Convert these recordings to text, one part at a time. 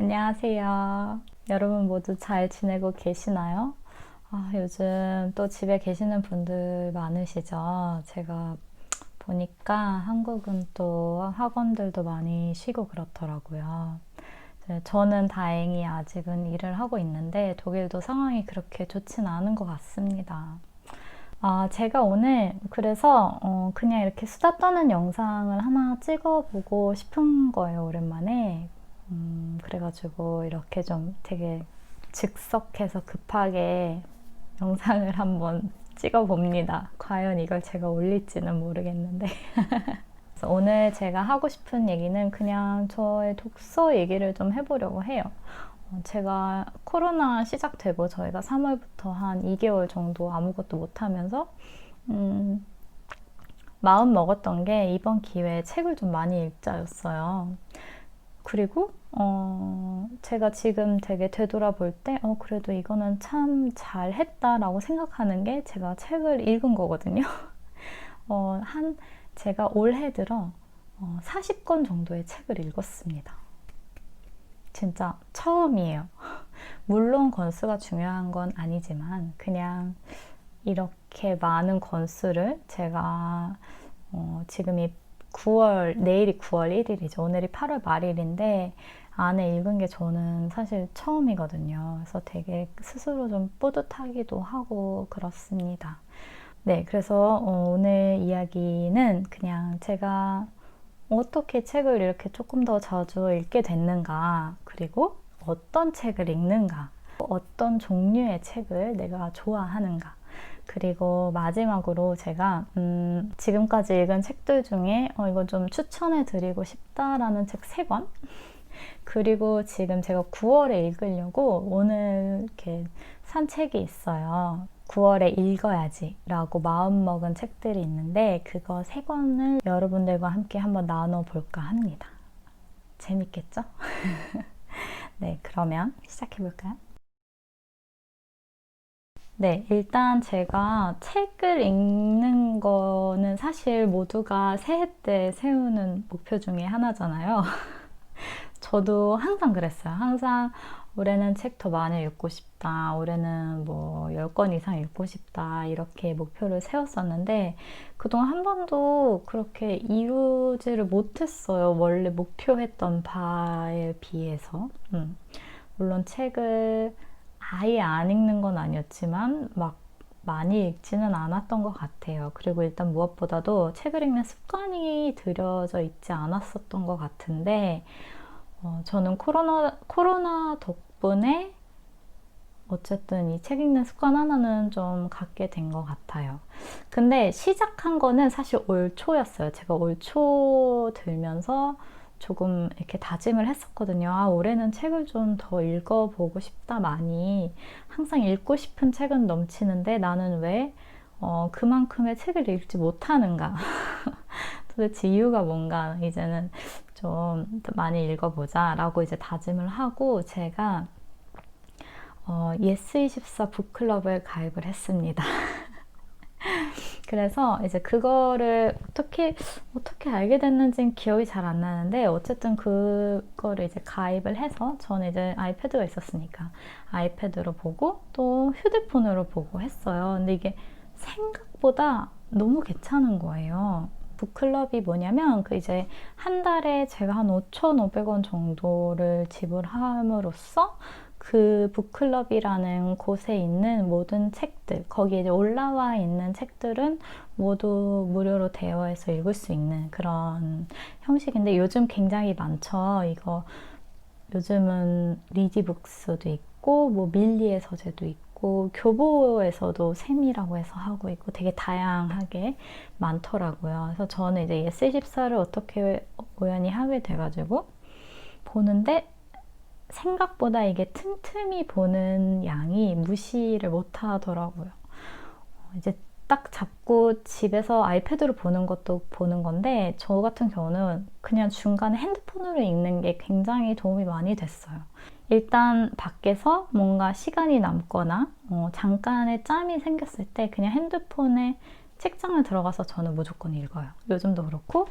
안녕하세요. 여러분 모두 잘 지내고 계시나요? 요즘 또 집에 계시는 분들 많으시죠? 제가 보니까 한국은 또 학원들도 많이 쉬고 그렇더라고요. 저는 다행히 아직은 일을 하고 있는데 독일도 상황이 그렇게 좋진 않은 것 같습니다. 제가 오늘 그래서 그냥 이렇게 수다 떠는 영상을 하나 찍어보고 싶은 거예요, 오랜만에. 그래가지고 이렇게 좀 되게 즉석해서 급하게 영상을 한번 찍어봅니다. 과연 이걸 제가 올릴지는 모르겠는데. 그래서 오늘 제가 하고 싶은 얘기는 그냥 저의 독서 얘기를 좀 해보려고 해요. 제가 코로나 시작되고 저희가 3월부터 한 2개월 정도 아무것도 못하면서 마음 먹었던 게 이번 기회에 책을 좀 많이 읽자였어요. 그리고 제가 지금 되게 되돌아볼 때 그래도 이거는 참 잘했다라고 생각하는 게 제가 책을 읽은 거거든요. 한 제가 올해 들어 40권 정도의 책을 읽었습니다. 진짜 처음이에요. 물론 권수가 중요한 건 아니지만 그냥 이렇게 많은 권수를 제가 지금이 9월, 내일이 9월 1일이죠. 오늘이 8월 말일인데 안에 읽은 게 저는 사실 처음이거든요. 그래서 되게 스스로 좀 뿌듯하기도 하고 그렇습니다. 네, 그래서 오늘 이야기는 그냥 제가 어떻게 책을 이렇게 조금 더 자주 읽게 됐는가, 그리고 어떤 책을 읽는가, 어떤 종류의 책을 내가 좋아하는가, 그리고 마지막으로 제가 지금까지 읽은 책들 중에 이거 좀 추천해 드리고 싶다라는 책 3권, 그리고 지금 제가 9월에 읽으려고 오늘 이렇게 산 책이 있어요. 9월에 읽어야지 라고 마음먹은 책들이 있는데 그거 3권을 여러분들과 함께 한번 나눠볼까 합니다. 재밌겠죠? 네, 그러면 시작해볼까요? 네, 일단 제가 책을 읽는 거는 사실 모두가 새해 때 세우는 목표 중에 하나잖아요. 저도 항상 그랬어요. 항상 올해는 책 더 많이 읽고 싶다. 올해는 뭐 10권 이상 읽고 싶다. 이렇게 목표를 세웠었는데 그동안 한 번도 그렇게 이루지를 못했어요. 원래 목표했던 바에 비해서. 물론 책을 아예 안 읽는 건 아니었지만 막 많이 읽지는 않았던 것 같아요. 그리고 일단 무엇보다도 책을 읽는 습관이 들여져 있지 않았었던 것 같은데 저는 코로나 덕분에 어쨌든 이 책 읽는 습관 하나는 좀 갖게 된 것 같아요. 근데 시작한 거는 사실 올 초였어요. 제가 올 초 들면서 조금 이렇게 다짐을 했었거든요. 올해는 책을 좀 더 읽어보고 싶다, 많이. 항상 읽고 싶은 책은 넘치는데 나는 왜 그만큼의 책을 읽지 못하는가. 도대체 이유가 뭔가 이제는 좀 많이 읽어보자 라고 이제 다짐을 하고 제가 예스24 북클럽을 가입을 했습니다. 그래서 이제 그거를 어떻게 알게 됐는지는 기억이 잘 안 나는데 어쨌든 그거를 이제 가입을 해서 저는 이제 아이패드가 있었으니까 아이패드로 보고 또 휴대폰으로 보고 했어요. 근데 이게 생각보다 너무 괜찮은 거예요. 북클럽이 뭐냐면 그 이제 한 달에 제가 한 5,500원 정도를 지불함으로써 그 북클럽이라는 곳에 있는 모든 책들, 거기에 이제 올라와 있는 책들은 모두 무료로 대여해서 읽을 수 있는 그런 형식인데 요즘 굉장히 많죠. 이거 요즘은 리디북스도 있고 뭐 밀리의 서재도 있고 교보에서도 샘이라고 해서 하고 있고 되게 다양하게 많더라고요. 그래서 저는 이제 예스24를 어떻게 우연히 하게 돼가지고 보는데 생각보다 이게 틈틈이 보는 양이 무시를 못 하더라고요. 이제 딱 잡고 집에서 아이패드로 보는 것도 보는 건데 저 같은 경우는 그냥 중간에 핸드폰으로 읽는 게 굉장히 도움이 많이 됐어요. 일단 밖에서 뭔가 시간이 남거나 잠깐의 짬이 생겼을 때 그냥 핸드폰에 책장을 들어가서 저는 무조건 읽어요. 요즘도 그렇고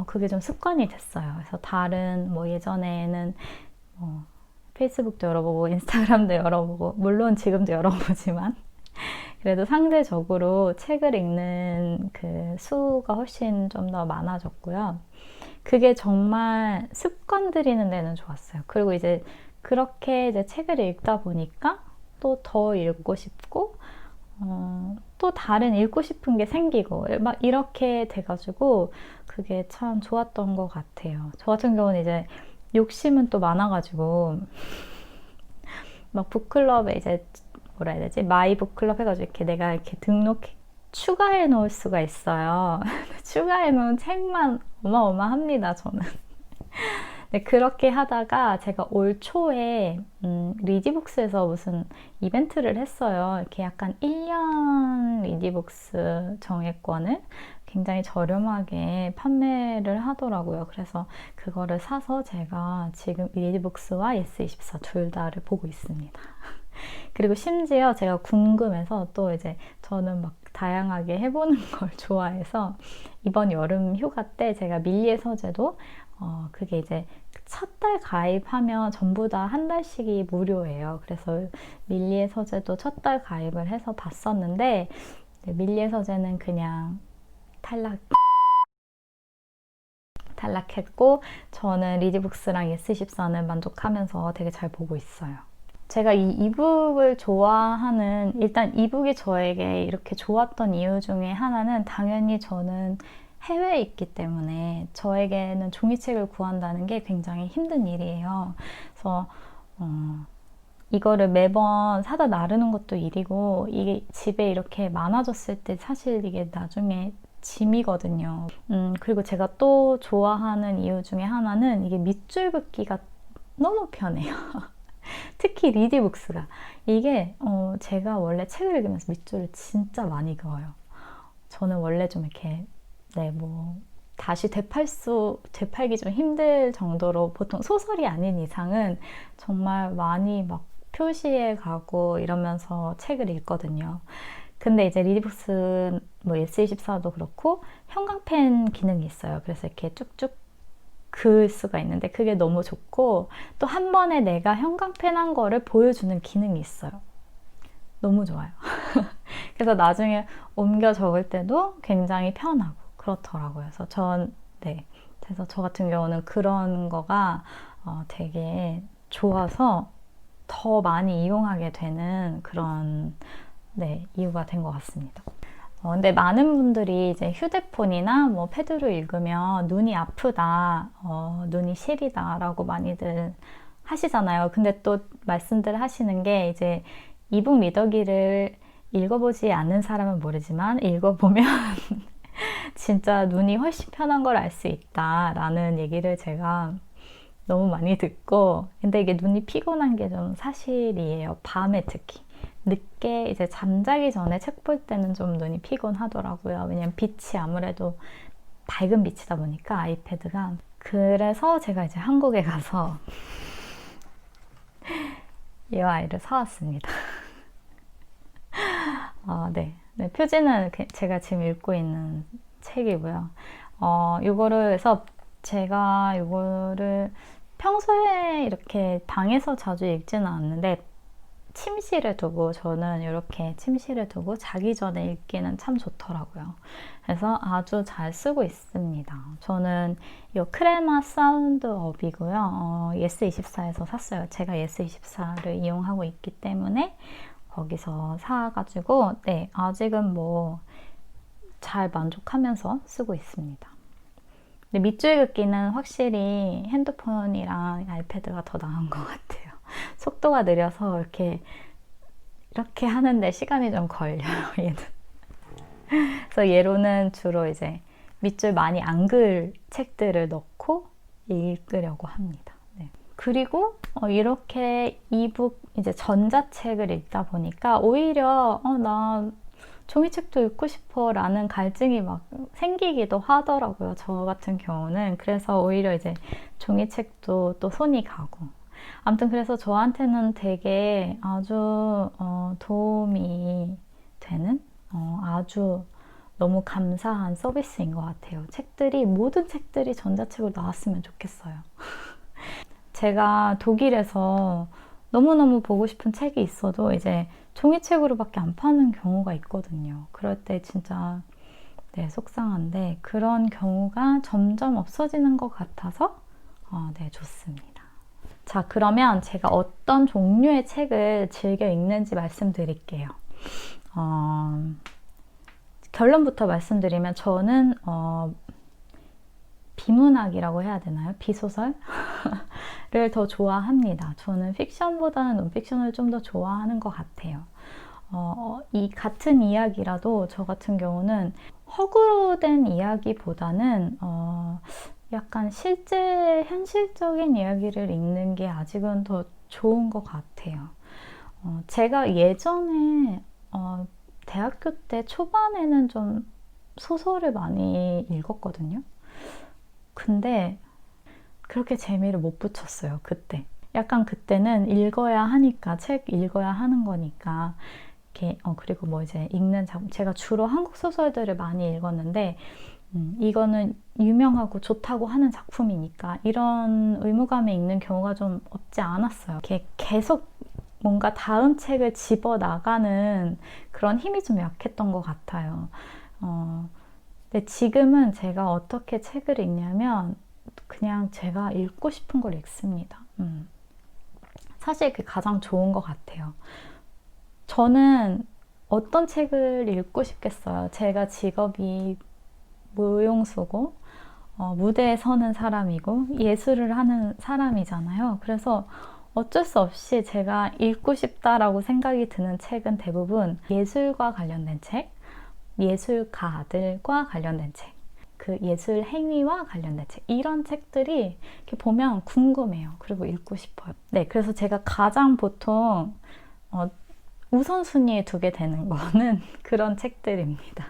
그게 좀 습관이 됐어요. 그래서 다른 뭐 예전에는 페이스북도 열어보고 인스타그램도 열어보고 물론 지금도 열어보지만 그래도 상대적으로 책을 읽는 그 수가 훨씬 좀 더 많아졌고요. 그게 정말 습관 들이는 데는 좋았어요. 그리고 이제 그렇게 이제 책을 읽다 보니까 또 더 읽고 싶고 또 다른 읽고 싶은 게 생기고 막 이렇게 돼가지고 그게 참 좋았던 것 같아요. 저 같은 경우는 이제 욕심은 또 많아가지고 막 북클럽에 이제 뭐라 해야 되지? 마이 북클럽 해가지고 이렇게 내가 이렇게 추가해 놓을 수가 있어요. 추가해 놓은 책만 어마어마합니다, 저는. 네, 그렇게 하다가 제가 올 초에 리디북스에서 무슨 이벤트를 했어요. 이렇게 약간 1년 리디북스 정액권을 굉장히 저렴하게 판매를 하더라고요. 그래서 그거를 사서 제가 지금 리디북스와 예스24 둘 다를 보고 있습니다. 그리고 심지어 제가 궁금해서 또 이제 저는 막 다양하게 해보는 걸 좋아해서 이번 여름 휴가 때 제가 밀리의 서재도 그게 이제 첫 달 가입하면 전부 다 한 달씩이 무료예요. 그래서 밀리의 서재도 첫 달 가입을 해서 봤었는데 밀리의 서재는 그냥 탈락했고 저는 리디북스랑 예스24는 만족하면서 되게 잘 보고 있어요. 제가 이 이북을 좋아하는 일단 이북이 저에게 이렇게 좋았던 이유 중에 하나는 당연히 저는 해외에 있기 때문에 저에게는 종이책을 구한다는 게 굉장히 힘든 일이에요. 그래서 이거를 매번 사다 나르는 것도 일이고 이게 집에 이렇게 많아졌을 때 사실 이게 나중에 짐이거든요. 그리고 제가 또 좋아하는 이유 중에 하나는 이게 밑줄 긋기가 너무 편해요. 특히 리디북스가 이게 제가 원래 책을 읽으면서 밑줄을 진짜 많이 그어요. 저는 원래 좀 이렇게 다시 되팔기 좀 힘들 정도로 보통 소설이 아닌 이상은 정말 많이 막 표시해 가고 이러면서 책을 읽거든요. 근데 이제 리디북스 예스24도 그렇고 형광펜 기능이 있어요. 그래서 이렇게 쭉쭉 그을 수가 있는데 그게 너무 좋고 또 한 번에 내가 형광펜 한 거를 보여주는 기능이 있어요. 너무 좋아요. 그래서 나중에 옮겨 적을 때도 굉장히 편하고 그렇더라고요. 그래서 저 같은 경우는 그런 거가 되게 좋아서 더 많이 이용하게 되는 그런 이유가 된 것 같습니다. 근데 많은 분들이 이제 휴대폰이나 패드로 읽으면 눈이 아프다, 눈이 시리다 라고 많이들 하시잖아요. 근데 또 말씀들 하시는 게 이제 이북 리더기를 읽어보지 않는 사람은 모르지만 읽어보면 진짜 눈이 훨씬 편한 걸 알 수 있다 라는 얘기를 제가 너무 많이 듣고 근데 이게 눈이 피곤한 게 좀 사실이에요. 밤에 특히. 늦게 이제 잠자기 전에 책 볼 때는 좀 눈이 피곤하더라고요. 왜냐면 빛이 아무래도 밝은 빛이다 보니까 아이패드가. 그래서 제가 이제 한국에 가서 이 아이를 사왔습니다. 네, 표지는 제가 지금 읽고 있는 책이고요. 이거를 해서 제가 이거를 평소에 이렇게 방에서 자주 읽지는 않는데 침실에 두고 저는 이렇게 침실에 두고 자기 전에 읽기는 참 좋더라고요. 그래서 아주 잘 쓰고 있습니다. 저는 이 크레마 사운드업이고요. 예스24에서 샀어요. 제가 예스24를 이용하고 있기 때문에 거기서 사가지고 아직은 잘 만족하면서 쓰고 있습니다. 근데 밑줄 긋기는 확실히 핸드폰이랑 아이패드가 더 나은 것 같아요. 속도가 느려서 이렇게 하는데 시간이 좀 걸려요, 얘는. 그래서 얘로는 주로 이제 밑줄 많이 안 그을 책들을 넣고 읽으려고 합니다. 그리고 이렇게 이북 이제 전자책을 읽다 보니까 오히려 나 종이책도 읽고 싶어 라는 갈증이 막 생기기도 하더라고요. 저 같은 경우는. 그래서 오히려 이제 종이책도 또 손이 가고. 아무튼 그래서 저한테는 되게 아주 도움이 되는 아주 너무 감사한 서비스인 것 같아요. 모든 책들이 전자책으로 나왔으면 좋겠어요. 제가 독일에서 너무너무 보고 싶은 책이 있어도 이제 종이책으로밖에 안 파는 경우가 있거든요. 그럴 때 진짜 네, 속상한데 그런 경우가 점점 없어지는 것 같아서 네, 좋습니다. 자, 그러면 제가 어떤 종류의 책을 즐겨 읽는지 말씀드릴게요. 결론부터 말씀드리면 저는 비문학이라고 해야 되나요? 비소설을 더 좋아합니다. 저는 픽션보다는 논픽션을 좀 더 좋아하는 것 같아요. 이 같은 이야기라도 저 같은 경우는 허구로 된 이야기보다는 약간 실제 현실적인 이야기를 읽는 게 아직은 더 좋은 것 같아요. 제가 예전에 대학교 때 초반에는 좀 소설을 많이 읽었거든요. 근데 그렇게 재미를 못 붙였어요, 그때. 약간 그때는 읽어야 하니까, 책 읽어야 하는 거니까. 이렇게, 그리고 뭐 이제 읽는 작품, 제가 주로 한국 소설들을 많이 읽었는데, 이거는 유명하고 좋다고 하는 작품이니까, 이런 의무감에 읽는 경우가 좀 없지 않았어요. 이렇게 계속 뭔가 다음 책을 집어 나가는 그런 힘이 좀 약했던 것 같아요. 근데 지금은 제가 어떻게 책을 읽냐면 그냥 제가 읽고 싶은 걸 읽습니다. 사실 그게 가장 좋은 것 같아요. 저는 어떤 책을 읽고 싶겠어요. 제가 직업이 무용수고 무대에 서는 사람이고 예술을 하는 사람이잖아요. 그래서 어쩔 수 없이 제가 읽고 싶다라고 생각이 드는 책은 대부분 예술과 관련된 책, 예술가들과 관련된 책, 그 예술 행위와 관련된 책, 이런 책들이 이렇게 보면 궁금해요. 그리고 읽고 싶어요. 네, 그래서 제가 가장 보통 우선순위에 두게 되는 거는 그런 책들입니다.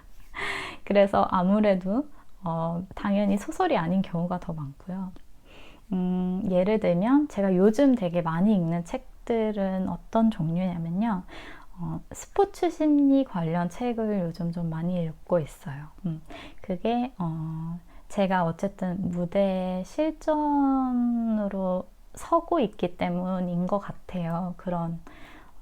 그래서 아무래도 당연히 소설이 아닌 경우가 더 많고요. 예를 들면 제가 요즘 되게 많이 읽는 책들은 어떤 종류냐면요. 스포츠 심리 관련 책을 요즘 좀 많이 읽고 있어요. 그게 제가 어쨌든 무대 실전으로 서고 있기 때문인 것 같아요. 그런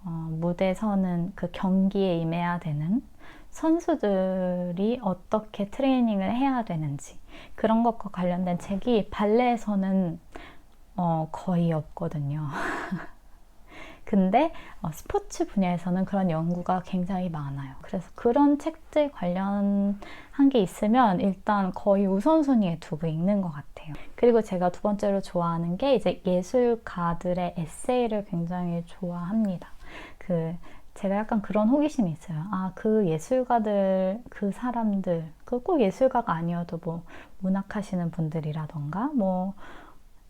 무대 서는 그 경기에 임해야 되는 선수들이 어떻게 트레이닝을 해야 되는지 그런 것과 관련된 책이 발레에서는 거의 없거든요. 근데 스포츠 분야에서는 그런 연구가 굉장히 많아요. 그래서 그런 책들 관련한 게 있으면 일단 거의 우선순위에 두고 읽는 것 같아요. 그리고 제가 두 번째로 좋아하는 게 이제 예술가들의 에세이를 굉장히 좋아합니다. 제가 약간 그런 호기심이 있어요. 그 예술가들, 그 사람들, 꼭 예술가가 아니어도 뭐 문학하시는 분들이라던가 뭐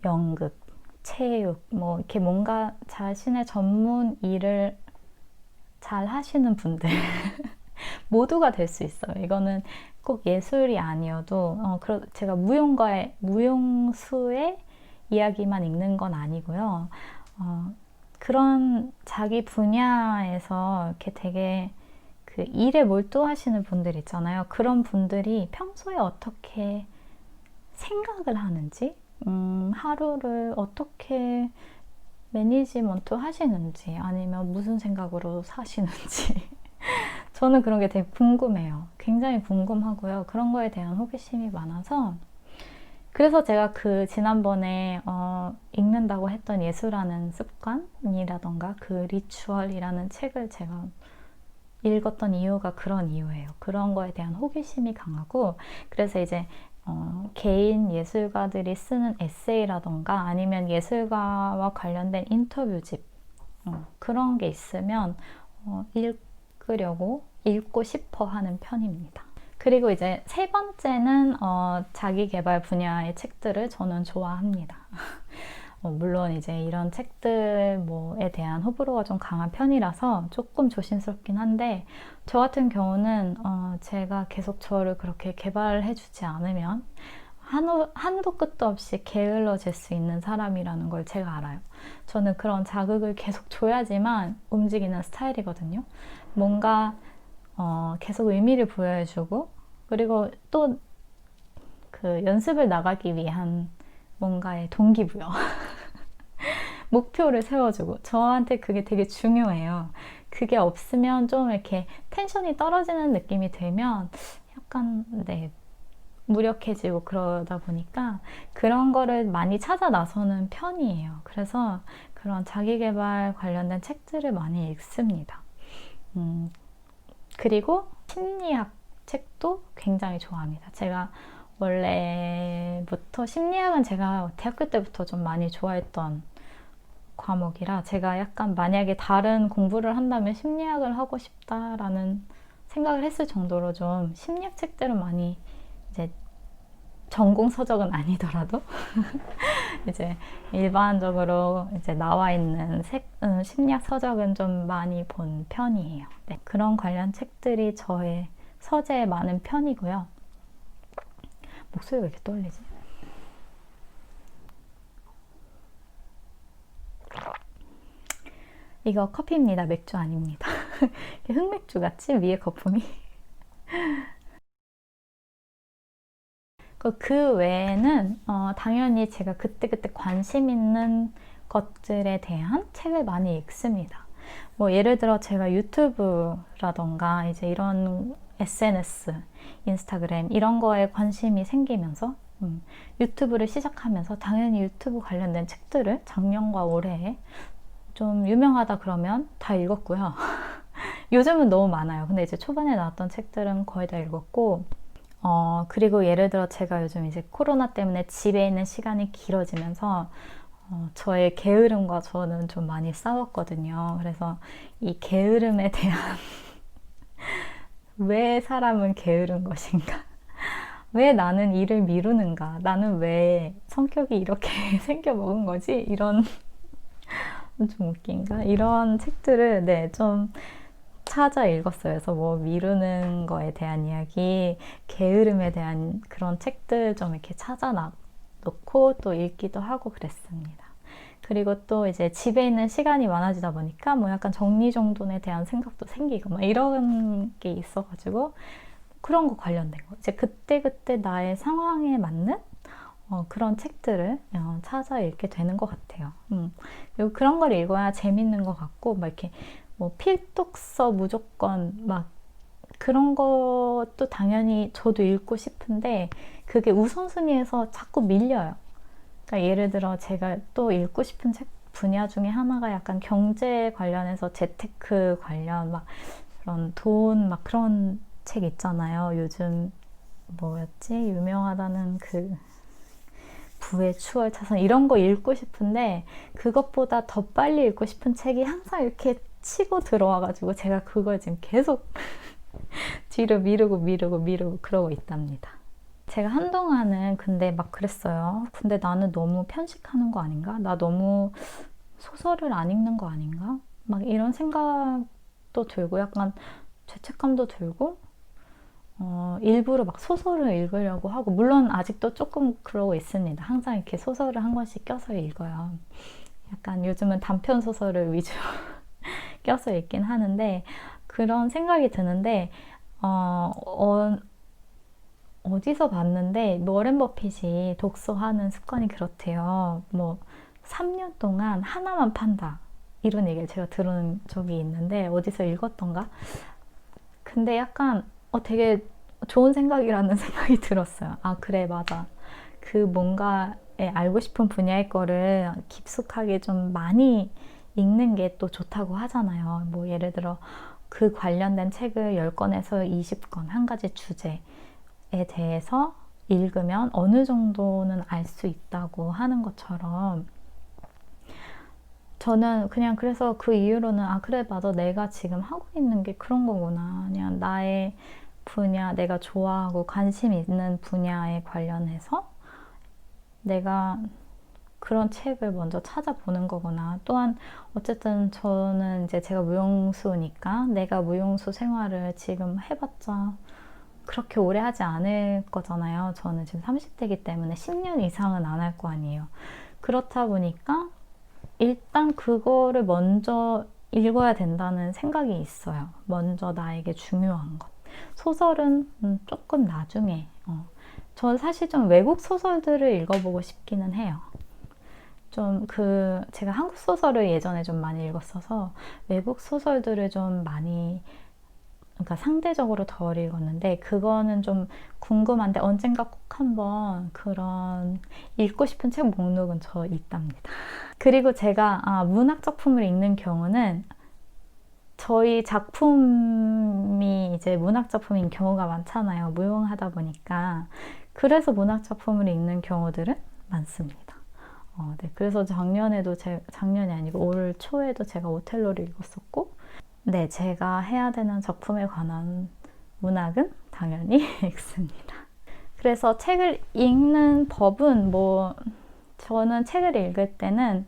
연극, 체육, 뭐 이렇게 뭔가 자신의 전문 일을 잘 하시는 분들 모두가 될 수 있어요. 이거는 꼭 예술이 아니어도 제가 무용수의 이야기만 읽는 건 아니고요. 그런 자기 분야에서 이렇게 되게 그 일에 몰두하시는 분들 있잖아요. 그런 분들이 평소에 어떻게 생각을 하는지, 하루를 어떻게 매니지먼트 하시는지, 아니면 무슨 생각으로 사시는지. 저는 그런 게 되게 궁금해요. 굉장히 궁금하고요. 그런 거에 대한 호기심이 많아서. 그래서 제가 지난번에 읽는다고 했던 예술하는 습관이라던가 그 리추얼이라는 책을 제가 읽었던 이유가 그런 이유예요. 그런 거에 대한 호기심이 강하고, 그래서 이제 개인 예술가들이 쓰는 에세이라던가 아니면 예술가와 관련된 인터뷰집 그런 게 있으면 읽고 싶어 하는 편입니다. 그리고 이제 세 번째는 자기 개발 분야의 책들을 저는 좋아합니다. 물론 이제 이런 책들 뭐에 대한 호불호가 좀 강한 편이라서 조금 조심스럽긴 한데, 저 같은 경우는 제가 계속 저를 그렇게 개발해주지 않으면 한도 끝도 없이 게을러질 수 있는 사람이라는 걸 제가 알아요. 저는 그런 자극을 계속 줘야지만 움직이는 스타일이거든요. 뭔가 계속 의미를 부여해주고, 그리고 또 그 연습을 나가기 위한 뭔가의 동기부여 목표를 세워주고, 저한테 그게 되게 중요해요. 그게 없으면 좀 이렇게 텐션이 떨어지는 느낌이 들면 약간, 네, 무력해지고 그러다 보니까 그런 거를 많이 찾아 나서는 편이에요. 그래서 그런 자기계발 관련된 책들을 많이 읽습니다. 그리고 심리학 책도 굉장히 좋아합니다. 제가 원래부터 심리학은 제가 대학교 때부터 좀 많이 좋아했던 과목이라, 제가 약간 만약에 다른 공부를 한다면 심리학을 하고 싶다라는 생각을 했을 정도로 좀 심리학 책들은 많이, 이제 전공 서적은 아니더라도 이제 일반적으로 이제 나와 있는 심리학 서적은 좀 많이 본 편이에요. 네, 그런 관련 책들이 저의 서재에 많은 편이고요. 목소리가 왜 이렇게 떨리지? 이거 커피입니다. 맥주 아닙니다. 흑맥주 같지? 위에 거품이. 그 외에는 당연히 제가 그때그때 관심 있는 것들에 대한 책을 많이 읽습니다. 뭐 예를 들어 제가 유튜브라던가 이제 이런 SNS, 인스타그램 이런 거에 관심이 생기면서 유튜브를 시작하면서 당연히 유튜브 관련된 책들을 작년과 올해에 좀 유명하다 그러면 다 읽었고요. 요즘은 너무 많아요. 근데 이제 초반에 나왔던 책들은 거의 다 읽었고, 그리고 예를 들어 제가 요즘 이제 코로나 때문에 집에 있는 시간이 길어지면서 저의 게으름과 저는 좀 많이 싸웠거든요. 그래서 이 게으름에 대한 왜 사람은 게으른 것인가? 왜 나는 일을 미루는가? 나는 왜 성격이 이렇게 생겨먹은 거지? 이런 좀 웃긴가? 이런 책들을 네, 좀 찾아 읽었어요. 그래서 뭐 미루는 거에 대한 이야기, 게으름에 대한 그런 책들 좀 이렇게 찾아 놓고 또 읽기도 하고 그랬습니다. 그리고 또 이제 집에 있는 시간이 많아지다 보니까 뭐 약간 정리정돈에 대한 생각도 생기고 막 이런 게 있어가지고 그런 거 관련된 거. 이제 그때그때 나의 상황에 맞는 그런 책들을 찾아 읽게 되는 것 같아요. 그리고 그런 걸 읽어야 재밌는 것 같고, 막 이렇게 뭐 필독서 무조건 막 그런 것도 당연히 저도 읽고 싶은데 그게 우선순위에서 자꾸 밀려요. 그러니까 예를 들어 제가 또 읽고 싶은 책 분야 중에 하나가 약간 경제 관련해서 재테크 관련 막 그런 돈 막 그런 책 있잖아요. 요즘 뭐였지? 유명하다는 그 부의 추월 차선 이런 거 읽고 싶은데 그것보다 더 빨리 읽고 싶은 책이 항상 이렇게 치고 들어와가지고 제가 그걸 지금 계속 뒤로 미루고 그러고 있답니다. 제가 한동안은 근데 막 그랬어요. 근데 나는 너무 편식하는 거 아닌가? 나 너무 소설을 안 읽는 거 아닌가? 막 이런 생각도 들고 약간 죄책감도 들고 일부러 막 소설을 읽으려고 하고, 물론 아직도 조금 그러고 있습니다. 항상 이렇게 소설을 한 권씩 껴서 읽어요. 약간 요즘은 단편 소설을 위주로 껴서 읽긴 하는데, 그런 생각이 드는데, 어디서 봤는데, 워렌 버핏이 독서하는 습관이 그렇대요. 뭐, 3년 동안 하나만 판다. 이런 얘기를 제가 들은 적이 있는데, 어디서 읽었던가? 근데 약간 되게 좋은 생각이라는 생각이 들었어요. 아, 그래, 맞아. 그 뭔가에 알고 싶은 분야의 거를 깊숙하게 좀 많이 읽는 게 또 좋다고 하잖아요. 뭐 예를 들어 그 관련된 책을 10권에서 20권 한 가지 주제에 대해서 읽으면 어느 정도는 알 수 있다고 하는 것처럼 저는 그냥 그래서 그 이후로는 아, 그래, 맞아. 내가 지금 하고 있는 게 그런 거구나. 그냥 나의 분야, 내가 좋아하고 관심 있는 분야에 관련해서 내가 그런 책을 먼저 찾아보는 거구나. 또한 어쨌든 저는 이제 제가 무용수니까 내가 무용수 생활을 지금 해봤자 그렇게 오래 하지 않을 거잖아요. 저는 지금 30대이기 때문에 10년 이상은 안 할 거 아니에요. 그렇다 보니까 일단 그거를 먼저 읽어야 된다는 생각이 있어요. 먼저 나에게 중요한 것. 소설은 조금 나중에. 전 사실 좀 외국 소설들을 읽어보고 싶기는 해요. 좀 제가 한국 소설을 예전에 좀 많이 읽었어서 외국 소설들을 좀 많이, 그러니까 상대적으로 덜 읽었는데 그거는 좀 궁금한데 언젠가 꼭 한번 그런 읽고 싶은 책 목록은 저 있답니다. 그리고 제가 문학 작품을 읽는 경우는 저희 작품이 이제 문학 작품인 경우가 많잖아요. 무용하다 보니까. 그래서 문학 작품을 읽는 경우들은 많습니다. 네. 그래서 작년이 아니고 올 초에도 제가 오텔로를 읽었었고, 네, 제가 해야 되는 작품에 관한 문학은 당연히 읽습니다. 그래서 책을 읽는 법은 저는 책을 읽을 때는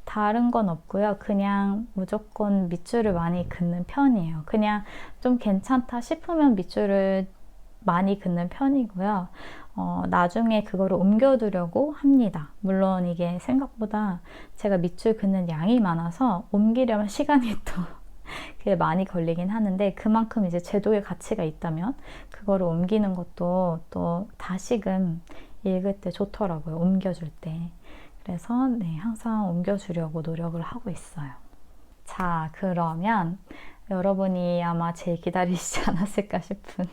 다른 건 없고요. 그냥 무조건 밑줄을 많이 긋는 편이에요. 그냥 좀 괜찮다 싶으면 밑줄을 많이 긋는 편이고요. 나중에 그거를 옮겨두려고 합니다. 물론 이게 생각보다 제가 밑줄 긋는 양이 많아서 옮기려면 시간이 또 그게 많이 걸리긴 하는데, 그만큼 이제 제도의 가치가 있다면 그거를 옮기는 것도 또 다시금 읽을 때 좋더라고요. 옮겨줄 때. 그래서 네, 항상 옮겨주려고 노력을 하고 있어요. 자, 그러면 여러분이 아마 제일 기다리시지 않았을까 싶은